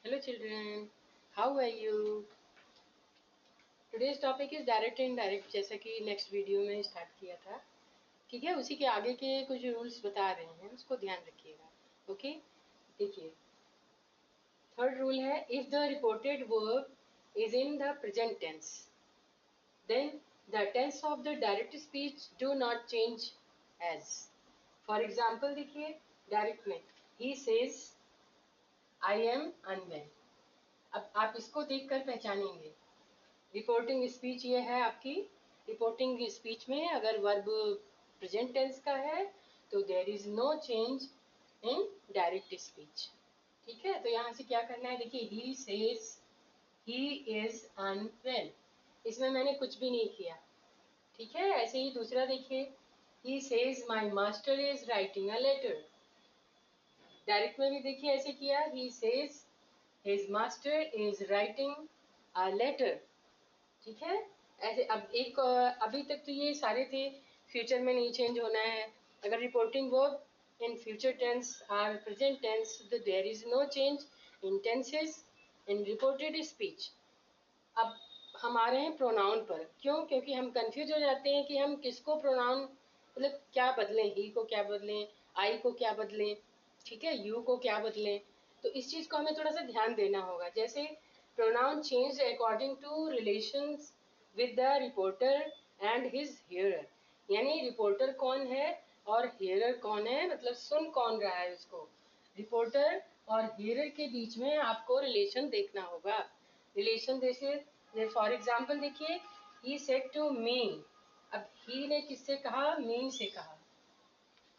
Hello children, how are you? Today's topic is direct and indirect, जैसा कि next video में start किया था. ठीक है, उसी के आगे के कुछ रूल्स बता रहे हैं, उसको ध्यान रखिएगा. ओके, देखिए थर्ड रूल है, if the reported verb is in the present tense then the tense of the direct speech do not change as. For example देखिए डायरेक्ट में he says I am unwell. अब आप इसको देखकर पहचानेंगे. Reporting speech ये है आपकी. रिपोर्टिंग स्पीच में अगर वर्ब प्रेजेंट टेंस का है तो there is no change in direct speech. ठीक है, तो यहाँ से क्या करना है, देखिए he says he is unwell, इसमें मैंने कुछ भी नहीं किया. ठीक है, ऐसे ही दूसरा देखिए, he says my master is writing a letter. Direct में भी देखिए ऐसे किया, he says his master is writing a letter. ठीक है, ऐसे अब एक अभी तक तो ये सारे थे, फ्यूचर में नहीं चेंज होना है. अगर reporting verb in future tense और प्रेजेंट टेंस तो there is no change in tenses in reported speech. अब हम आ रहे हैं प्रोनाउन पर. क्यों? क्योंकि हम कंफ्यूज हो जाते हैं कि हम किसको प्रोनाउन मतलब क्या बदलें, ही को क्या बदलें, आई को क्या बदलें, ठीक है, यू को क्या बदलें. तो इस चीज़ को हमें थोड़ा सा ध्यान देना होगा. जैसे pronoun change according to relations with the reporter and his hearer. यानी रिपोर्टर कौन है और हियरर कौन है, मतलब सुन कौन रहा है उसको. रिपोर्टर और हियरर के बीच में आपको रिलेशन देखना होगा. रिलेशन जैसे फॉर एग्जाम्पल देखिए, ही सेड टू मी. अब ही ने किससे कहा, मी से कहा.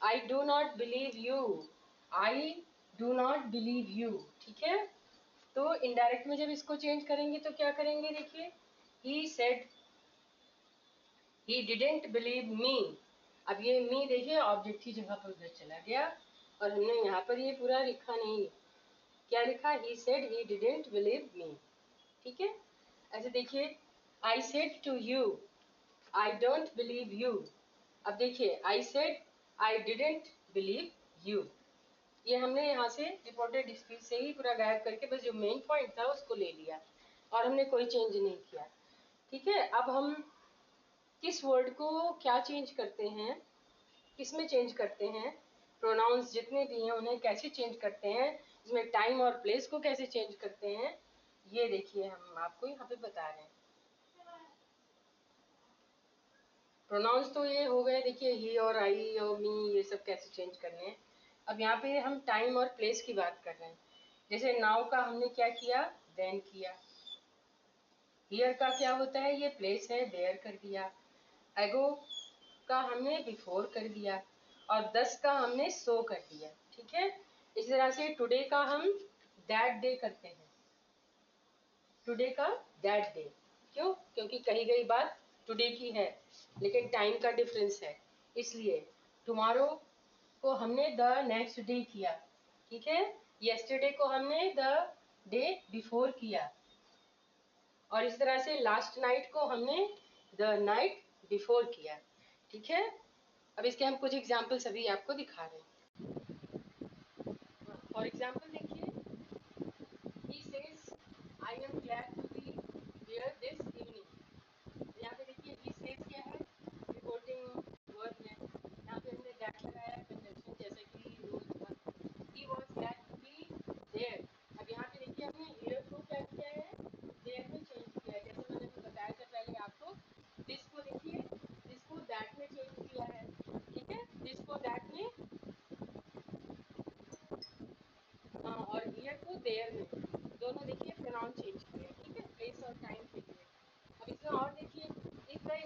I do not believe you, I do not believe you. ठीक है, तो इनडायरेक्ट में जब इसको चेंज करेंगे तो क्या करेंगे, देखिए ही सेड ही डिडेंट बिलीव मी. अब ये मी देखिए ऑब्जेक्ट की जगह पर उधर चला गया और हमने यहाँ पर ये पूरा लिखा नहीं. क्या लिखा, he said he didn't believe me. ठीक है, ऐसे देखिए I said to you I don't believe you. अब देखिए I said I didn't believe you. ये हमने यहाँ से रिपोर्टेड स्पीच से ही पूरा गायब करके बस जो मेन पॉइंट था उसको ले लिया और हमने कोई चेंज नहीं किया. ठीक है, अब हम किस वर्ड को क्या चेंज करते हैं, किस में चेंज करते हैं, प्रोनाउंस जितने भी हैं उन्हें कैसे चेंज करते हैं, इसमें टाइम और प्लेस को कैसे चेंज करते हैं, ये देखिए हम आपको यहाँ पे बता रहे हैं. प्रोनाउंस तो ये हो गए, देखिए ही और आई और मी ये सब कैसे चेंज करने हैं. अब यहाँ पे हम टाइम और प्लेस की बात कर रहे हैं. जैसे नाउ का हमने क्या किया, देन किया. हियर का क्या होता है, ये प्लेस है, देयर कर दिया. एगो का हमने बिफोर कर दिया और 10 का हमने सो कर दिया. ठीक है, इस तरह से टुडे का हम दैट डे करते हैं. टुडे का दैट डे. क्यों? क्योंकि कही गई बात टुडे की है लेकिन टाइम का डिफरेंस है, इसलिए टुमारो को हमने द नेक्स्ट डे किया. ठीक है, यस्टरडे को हमने द डे बिफोर किया और इस तरह से लास्ट नाइट को हमने द नाइट बिफोर किया. ठीक है, अब इसके हम कुछ एग्जाम्पल्स अभी आपको दिखा रहे हैं. फॉर एग्जाम्पल देखिए, he says I am glad to be here this evening. यहाँ पे देखिए ही सेज क्या है, रिपोर्टिंग वर्ब है. यहाँ पे हमने दैट लगाया कंजंक्शन जैसे कि रूल था. He was glad to be there. अब यहाँ पे देखिए हमने हियर को क्या किया है, देयर में चेंज किया है. जैसे मैंने अभी बताया था पहले आपको, दिस को देखिए, दिस को दैट में चेंज किया है. ठीक है, दिस को दैट में, हाँ, और हियर को देयर में, दोनों देखिए प्रोनाउन चेंज किए. ठीक है, प्लेस और टाइम के लिए. अब इसमें और देखिए, इफ द